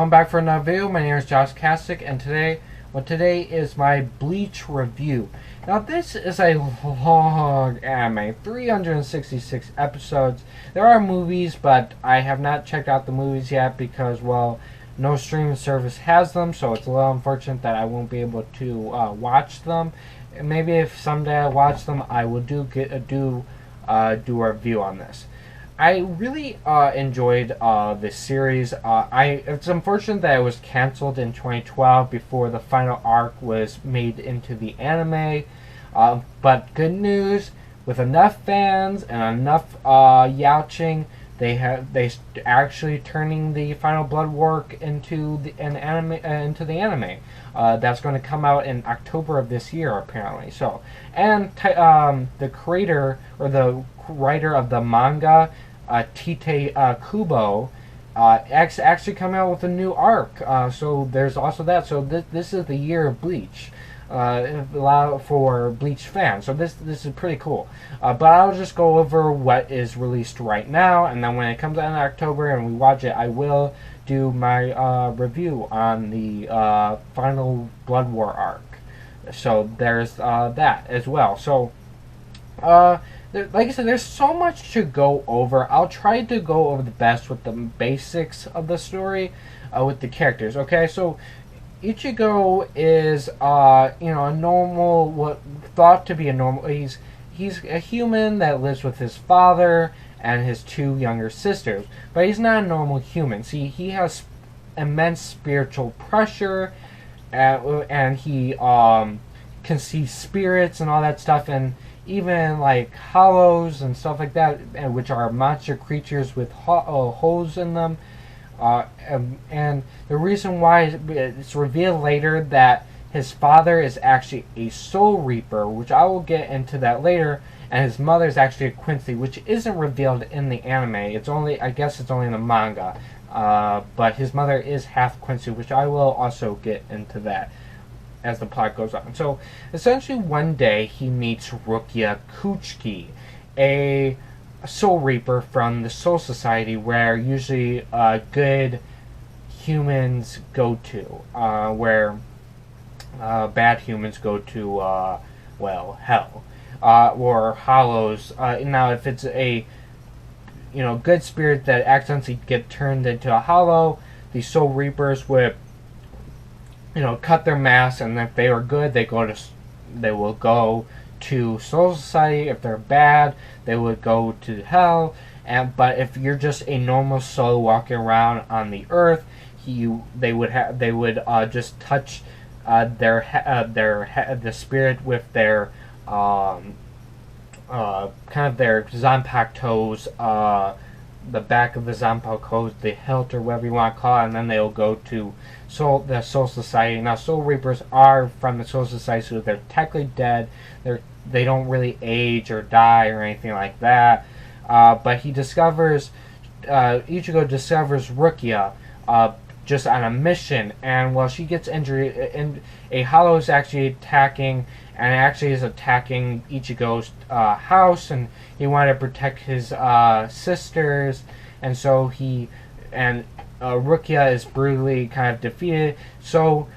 welcome back for another video. My name is Josh Kasich, and today is my Bleach review. Now this is a long anime, 366 episodes. There are movies, but I have not checked out the movies yet because, well, no streaming service has them, so it's a little unfortunate that I won't be able to watch them. And maybe if someday I watch them, I will do a review on this. I really enjoyed this series. It's unfortunate that it was canceled in 2012 before the final arc was made into the anime. But good news, with enough fans and enough youching, they actually turning the final blood work into the anime. That's going to come out in October of this year, apparently. So, and the creator or the writer of the manga, Tite Kubo, actually coming out with a new arc. So there's also that. So this is the year of Bleach. For Bleach fans, so this is pretty cool. But I'll just go over what is released right now, and then when it comes out in October and we watch it, I will do my review on the final Blood War arc. So there's that as well. So like I said, there's so much to go over. I'll try to go over the best with the basics of the story, with the characters. Okay, so Ichigo is, a normal, what thought to be a normal. He's a human that lives with his father and his two younger sisters, but he's not a normal human. See, he has immense spiritual pressure, and he can see spirits and all that stuff, and even like hollows and stuff like that, which are monster creatures with holes in them. And the reason why it's revealed later that his father is actually a soul reaper, which I will get into that later, and his mother is actually a Quincy, which isn't revealed in the anime. I guess it's only in the manga. But his mother is half Quincy, which I will also get into that as the plot goes on. So essentially one day he meets Rukia Kuchiki, a soul reaper from the Soul Society, where usually good humans go to, where bad humans go to, hell, or hollows. Now if it's a good spirit that accidentally get turned into a hollow, the soul reapers would cut their masks, and if they are good, they will go to Soul Society. If they're bad, they would go to hell. But if you're just a normal soul walking around on the earth, they would just touch the spirit with their kind of their zanpaku toes, the back of the zanpaku toes, the hilt, or whatever you want to call it, and then they'll go to the Soul Society. Now, Soul Reapers are from the Soul Society, so they're technically dead. They don't really age or die or anything like that. But Ichigo discovers Rukia just on a mission, and while she gets injured, and a hollow is actually attacking, and actually is attacking Ichigo's house, and he wanted to protect his sisters, and so Rukia is brutally kind of defeated. So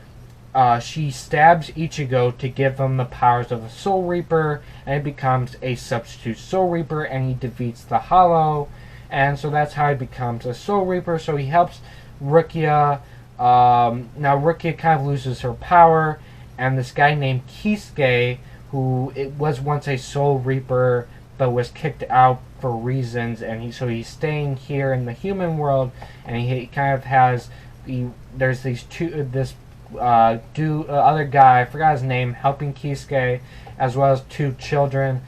she stabs Ichigo to give him the powers of a Soul Reaper, and he becomes a substitute Soul Reaper, and he defeats the Hollow, and so that's how he becomes a Soul Reaper. So he helps Rukia. Now Rukia kind of loses her power, and this guy named Kisuke, who was once a Soul Reaper but was kicked out for reasons, and he's staying here in the human world, and he kind of has there's other guy, I forgot his name, helping Kisuke, as well as two children,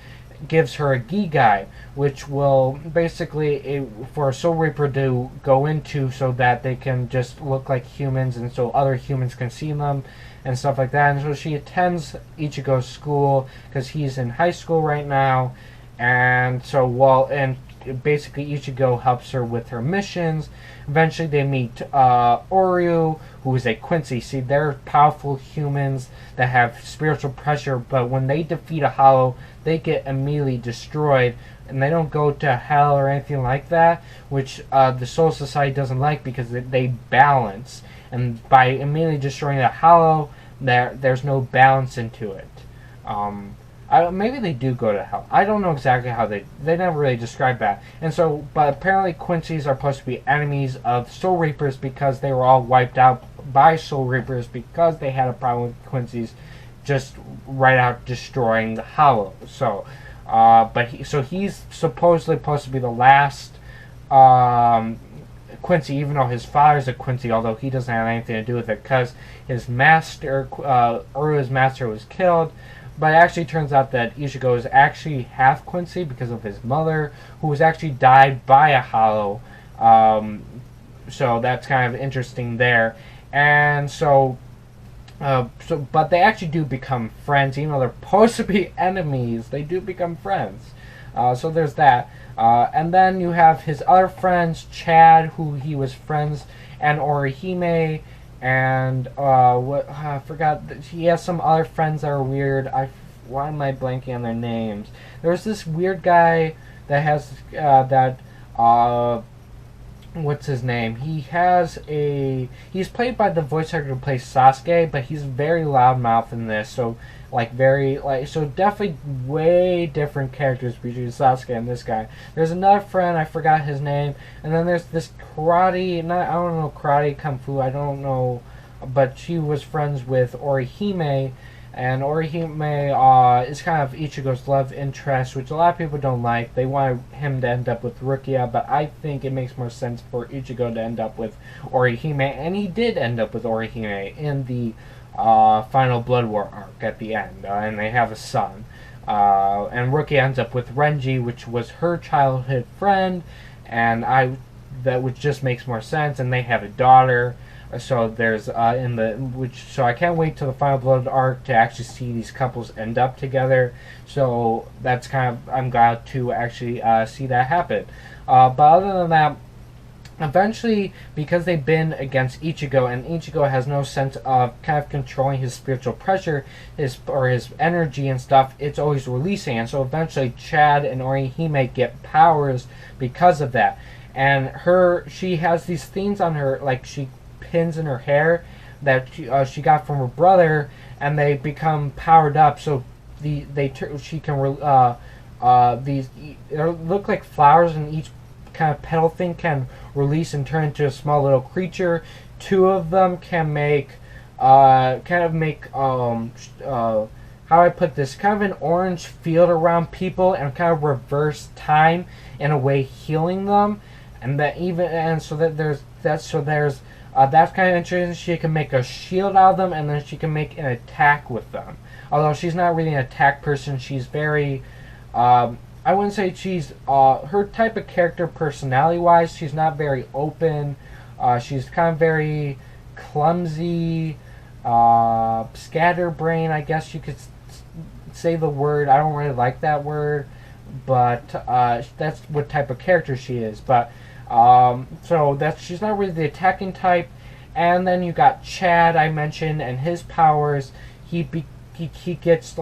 gives her a Gigai, which will basically for a Soul Reaper to go into, so that they can just look like humans, and so other humans can see them and stuff like that. And so she attends Ichigo's school because he's in high school right now, and so basically Ichigo helps her with her missions. Eventually they meet Oryu, who is a Quincy. See, they're powerful humans that have spiritual pressure, but when they defeat a hollow, they get immediately destroyed, and they don't go to hell or anything like that, which the Soul Society doesn't like, because they balance. and by immediately destroying the hollow, there's no balance into it. Maybe they do go to hell. I don't know exactly how they never really describe that. And so, but apparently Quincy's are supposed to be enemies of Soul Reapers because they were all wiped out by Soul Reapers because they had a problem with Quincy's just right out destroying the hollow. So, he's supposedly supposed to be the last Quincy, even though his father's a Quincy, although he doesn't have anything to do with it because his master, Uru's master, was killed. But it actually turns out that Ishigo is actually half Quincy because of his mother, who was actually died by a hollow. So that's kind of interesting there. And but they actually do become friends, even though they're supposed to be enemies. They do become friends. So there's that. And then you have his other friends, Chad, who he was friends, and Orihime. And I forgot. He has some other friends that are weird. Why am I blanking on their names? There's this weird guy that has what's his name? He's played by the voice actor who plays Sasuke, but he's very loudmouth in this. So definitely way different characters between Sasuke and this guy. There's another friend, I forgot his name, and then there's this karate, I don't know, karate, kung fu, I don't know, but she was friends with Orihime, and Orihime is kind of Ichigo's love interest, which a lot of people don't like. They want him to end up with Rukia, but I think it makes more sense for Ichigo to end up with Orihime, and he did end up with Orihime in the final Blood War arc at the end, and they have a son. And Rukia ends up with Renji, which was her childhood friend, and which just makes more sense. And they have a daughter. So there's so I can't wait till the final Blood arc to actually see these couples end up together. So that's I'm glad to actually see that happen. But other than that, eventually, because they've been against Ichigo, and Ichigo has no sense of kind of controlling his spiritual pressure, his energy and stuff, it's always releasing. And so eventually Chad and Orihime get powers because of that. And she has these things on her, like she pins in her hair that she got from her brother, and they become powered up. So she can these look like flowers, and each kind of petal thing can release and turn into a small little creature. Two of them can make how I put this, kind of an orange field around people and kind of reverse time in a way, healing them. And that's kind of interesting. She can make a shield out of them, and then she can make an attack with them. Although she's not really an attack person, she's very I wouldn't say she's her type of character personality-wise. She's not very open. She's kind of very clumsy, scatterbrain. I guess you could say the word. I don't really like that word, but that's what type of character she is. But she's not really the attacking type. And then you got Chad, I mentioned, and his powers. He gets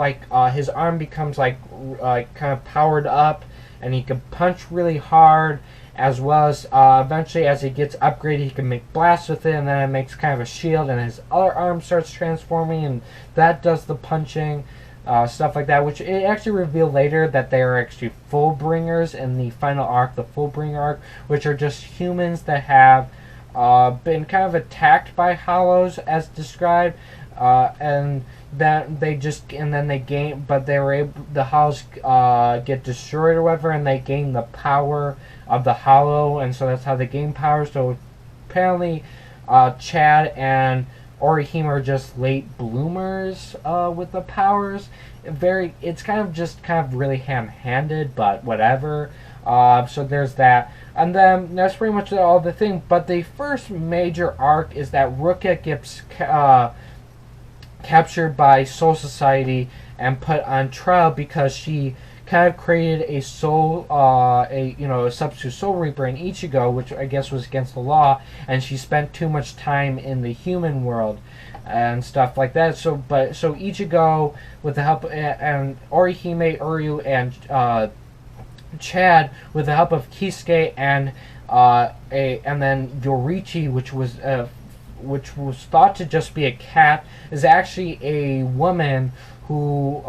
his arm becomes kind of powered up, and he can punch really hard, as well as eventually as he gets upgraded, he can make blasts with it, and then it makes kind of a shield, and his other arm starts transforming, and that does the punching, stuff like that, which it actually revealed later that they are actually Fullbringers in the final arc, the Fullbringer arc, which are just humans that have been kind of attacked by hollows as described, and that they gain, but they were able, the hollows get destroyed or whatever, and they gain the power of the hollow, and so that's how they gain power. So apparently Chad and Orihime are just late bloomers with the powers. It's kind of really ham-handed, but whatever. So there's that, and then that's pretty much all the thing. But the first major arc is that Rukia gets captured by Soul Society and put on trial because she kind of created a substitute Soul Reaper in Ichigo, which I guess was against the law, and she spent too much time in the human world and stuff like that. So Ichigo, with the help and Orihime, Uru, and Chad, with the help of Kisuke and then Yorichi, which was which was thought to just be a cat, is actually a woman who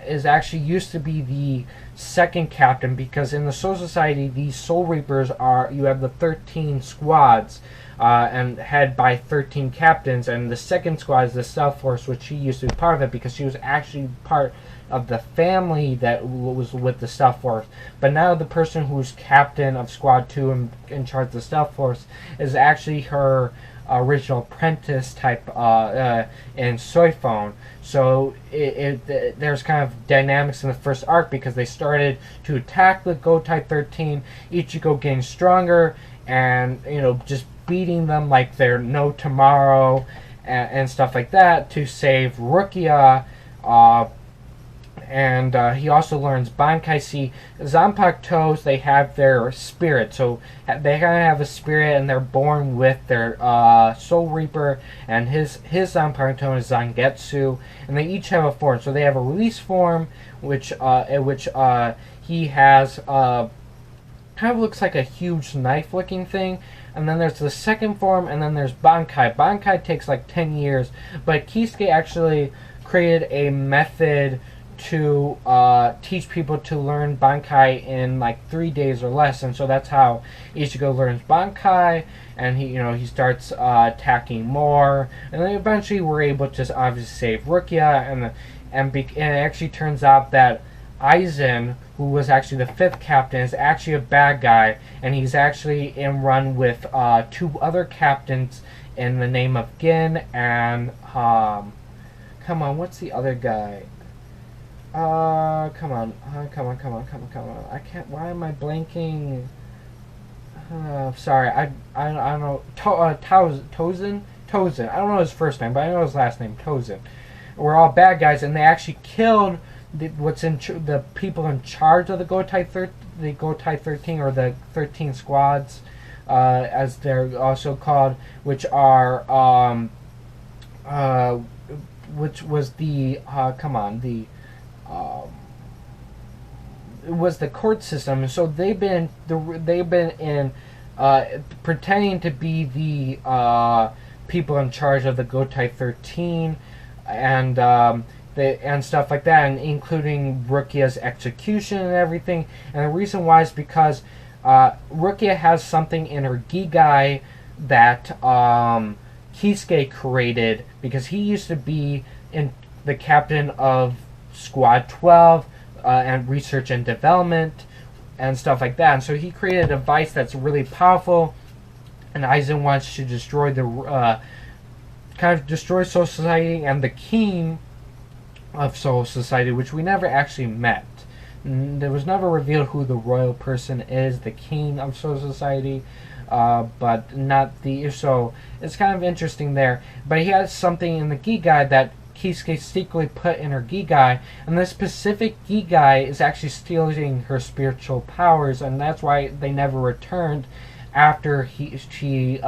is actually used to be the second captain, because in the Soul Society, these Soul Reapers are, you have the 13 squads, and head by 13 captains, and the second squad is the Stealth Force, which she used to be part of it because she was actually part of the family that was with the Stealth Force. But now the person who's captain of Squad 2 and in charge of the Stealth Force is actually her original apprentice type in Soyphone. So there's kind of dynamics in the first arc because they started to attack the Go Type 13, Ichigo getting stronger and, you know, just beating them like they're no tomorrow and stuff like that to save Rukia. And he also learns Bangkai. See, Zanpakutos, they have their spirit. So they kind of have a spirit and they're born with their Soul Reaper. And his Zanpakuto is Zangetsu. And they each have a form. So they have a release form, which he has kind of looks like a huge knife-looking thing. And then there's the second form, and then there's Bangkai. Bangkai takes like 10 years. But Kisuke actually created a method to teach people to learn Bangkai in like 3 days or less, and so that's how Ishigo learns Bangkai, and he starts attacking more, and then eventually we're able to obviously save Rukia, and it actually turns out that Aizen, who was actually the 5th captain, is actually a bad guy, and he's actually in run with 2 other captains in the name of Gin and come on, what's the other guy? Come on. I can't. Why am I blanking? Sorry. I don't know. Tozen. I don't know his first name, but I know his last name. Tozen. We're all bad guys, and they actually killed the people in charge of the Go Type 13, or the 13 squads, as they're also called, which are which was the it was the court system, and so they've been in pretending to be the people in charge of the Go Type 13, and and stuff like that, and including Rukia's execution and everything. And the reason why is because Rukia has something in her Gigai that Kisuke created, because he used to be in the captain of Squad 12 and research and development and stuff like that. And so he created a device that's really powerful, and Aizen wants to destroy destroy Soul Society and the king of Soul Society, which we never actually met. There was never revealed who the royal person is, the king of Soul Society, but not the... So it's kind of interesting there. But he has something in the Gigai that Kisuke secretly put in her Gigai, and this specific Gigai is actually stealing her spiritual powers, and that's why they never returned after she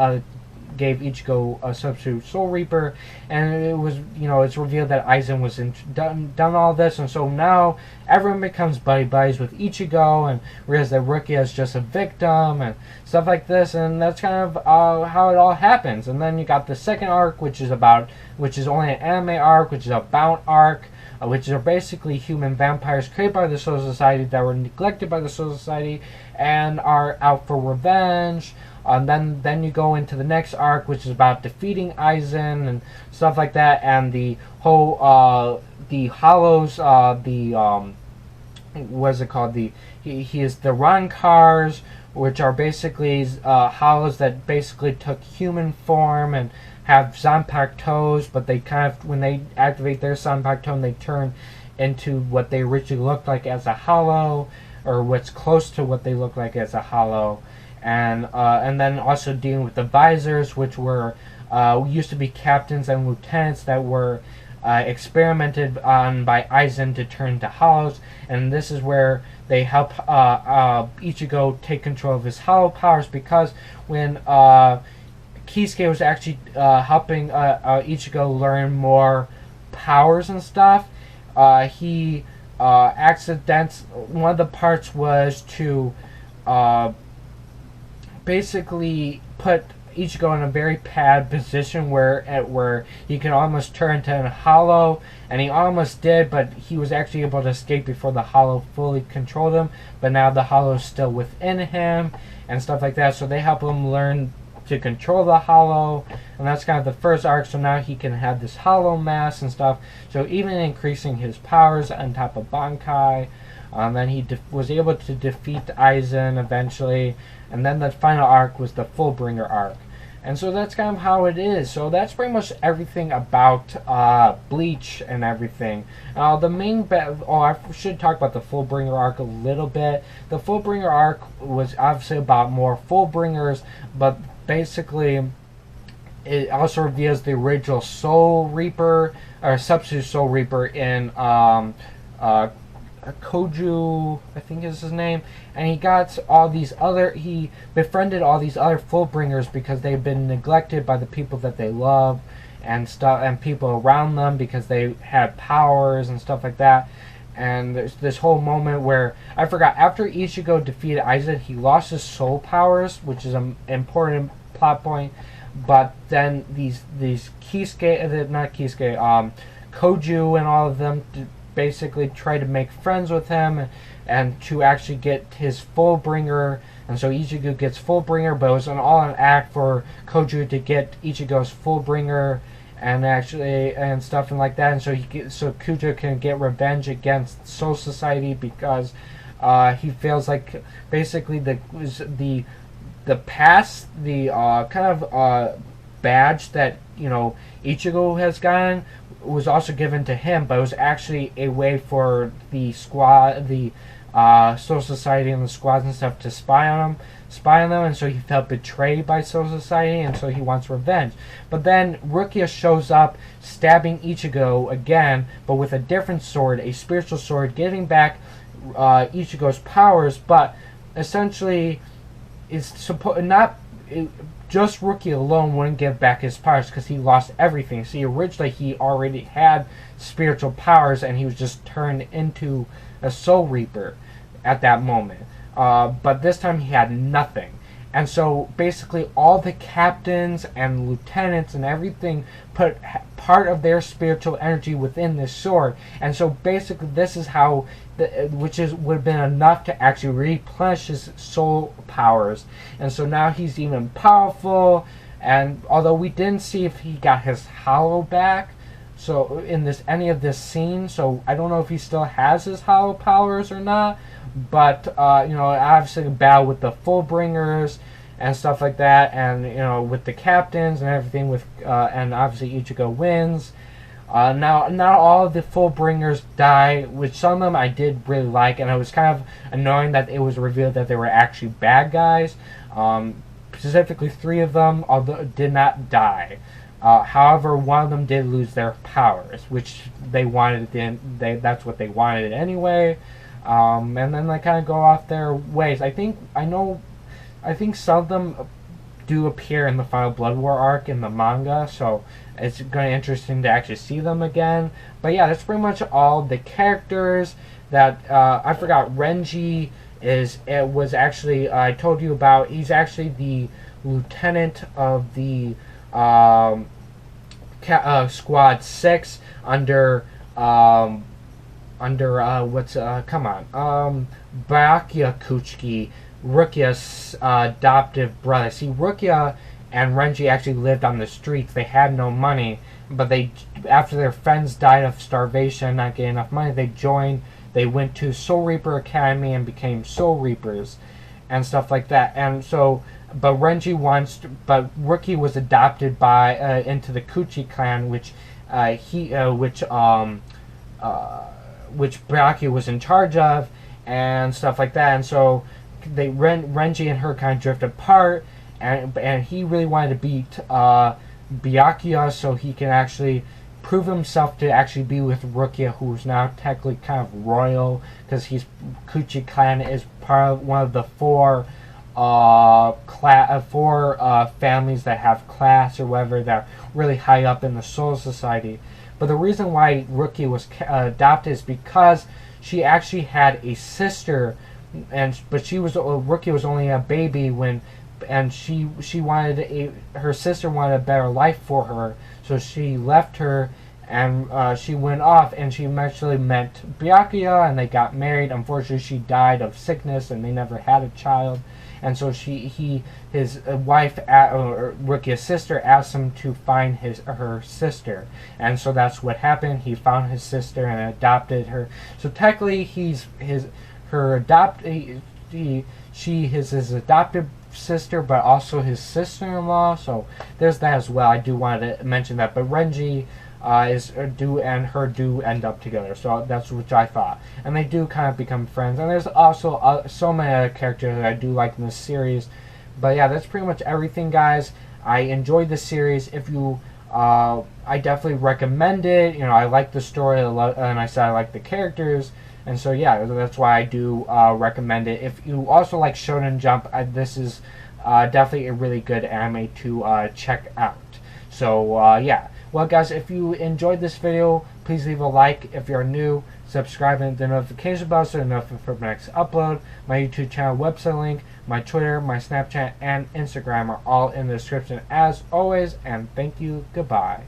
gave Ichigo a substitute Soul Reaper. And it was, it's revealed that Aizen was done all this, and so now everyone becomes buddies with Ichigo, and realizes that Rukia is just a victim and stuff like this, and that's kind of how it all happens. And then you got the second arc, which is only an anime arc, which is a bound arc, which are basically human vampires created by the Soul Society that were neglected by the Soul Society and are out for revenge. Then you go into the next arc, which is about defeating Aizen and stuff like that, and the whole the hollows, what's it called? He is the Rankars, which are basically hollows that basically took human form and have Zanpakutos, but they kind of, when they activate their Zanpakuto, they turn into what they originally looked like as a hollow, or what's close to what they look like as a hollow. And then also dealing with the visors, which were used to be captains and lieutenants that were experimented on by Aizen to turn to hollows. And this is where they help Ichigo take control of his hollow powers, because when Kisuke was actually helping Ichigo learn more powers and stuff, he one of the parts was to basically put Ichigo in a very bad position where he could almost turn into a hollow, and he almost did, but he was actually able to escape before the hollow fully controlled him. But now the hollow is still within him and stuff like that. So they help him learn to control the hollow, and that's kind of the first arc. So now he can have this hollow mass and stuff. So even increasing his powers on top of Bangkai. Then he was able to defeat Aizen eventually, and then the final arc was the Fullbringer arc. And so that's kind of how it is. So that's pretty much everything about Bleach and everything. The main I should talk about the Fullbringer arc a little bit. The Fullbringer arc was obviously about more Fullbringers, but basically it also reveals the original Soul Reaper, or substitute Soul Reaper in Koju, I think is his name, and he befriended all these other Fullbringers because they've been neglected by the people that they love and stuff, and people around them because they had powers and stuff like that. And there's this whole moment where, I forgot, after Ichigo defeated Aizen, he lost his soul powers, which is an important plot point. But then these Koju and all of them basically try to make friends with him and to actually get his Fullbringer, and so Ichigo gets Fullbringer, but it was all an act for Koju to get Ichigo's Fullbringer and stuff and like that, and so Koju can get revenge against Soul Society because he feels like basically the badge that Ichigo has gotten was also given to him, but it was actually a way for the Soul Society and the squads and stuff to spy on them, and so he felt betrayed by Soul Society, and so he wants revenge. But then Rukia shows up, stabbing Ichigo again, but with a different sword, a spiritual sword, giving back Ichigo's powers, but essentially just Rukia alone wouldn't give back his powers because he lost everything. See, originally he already had spiritual powers and he was just turned into a Soul Reaper at that moment. But this time he had nothing. And so basically all the captains and lieutenants and everything put part of their spiritual energy within this sword. And so basically this is how, would have been enough to actually replenish his soul powers. And so now he's even powerful. And although we didn't see if he got his hollow back, so in any of this scene, so I don't know if he still has his hollow powers or not. But obviously battle with the Fullbringers and stuff like that, and with the captains and everything, and obviously Ichigo wins. Now, not all of the Fullbringers die, which some of them I did really like, and it was kind of annoying that it was revealed that they were actually bad guys. Specifically, 3 of them did not die. However, one of them did lose their powers, which they wanted. That's what they wanted anyway. And then they kind of go off their ways. I think some of them do appear in the Final Blood War arc in the manga, so it's going to be interesting to actually see them again. But yeah, that's pretty much all the characters that I forgot. Renji was actually, I told you about. He's actually the lieutenant of the Squad 6 under Byakuya Kuchiki, Rukia's adoptive brother. See, Rukia and Renji actually lived on the streets. They had no money, but after their friends died of starvation, not getting enough money, they went to Soul Reaper Academy and became Soul Reapers and stuff like that. And so, but Rukia was adopted into the Kuchi clan, which Byakuya was in charge of and stuff like that. And so Renji and her kind of drift apart, and he really wanted to beat Byakuya so he can actually prove himself to actually be with Rukia, who's now technically kind of royal, because Kuchi clan is part of one of the four families that have class or whatever, that are really high up in the Soul Society. But the reason why Rukia was adopted is because she actually had a sister, but Rukia was only a baby when and she wanted her sister wanted a better life for her, so she left her, and she went off, and she eventually met Byakuya, and they got married. Unfortunately, she died of sickness, and they never had a child. And so his wife, or Rukia's sister, asked him to find her sister, and so that's what happened. He found his sister and adopted her. So technically, she's his adopted sister, but also his sister-in-law. So there's that as well. I do want to mention that. But Renji do end up together. So that's what I thought. And they do kind of become friends. And there's also so many other characters that I do like in this series. But yeah, that's pretty much everything, guys. I enjoyed this series. If you, I definitely recommend it. You know, I like the story, and I said I like the characters. And so yeah, that's why I do recommend it. If you also like Shonen Jump, this is definitely a really good anime to check out. So yeah. Well, guys, if you enjoyed this video, please leave a like. If you're new, subscribe and the notification bell so you're notified for my next upload. My YouTube channel website link, my Twitter, my Snapchat, and Instagram are all in the description as always. And thank you. Goodbye.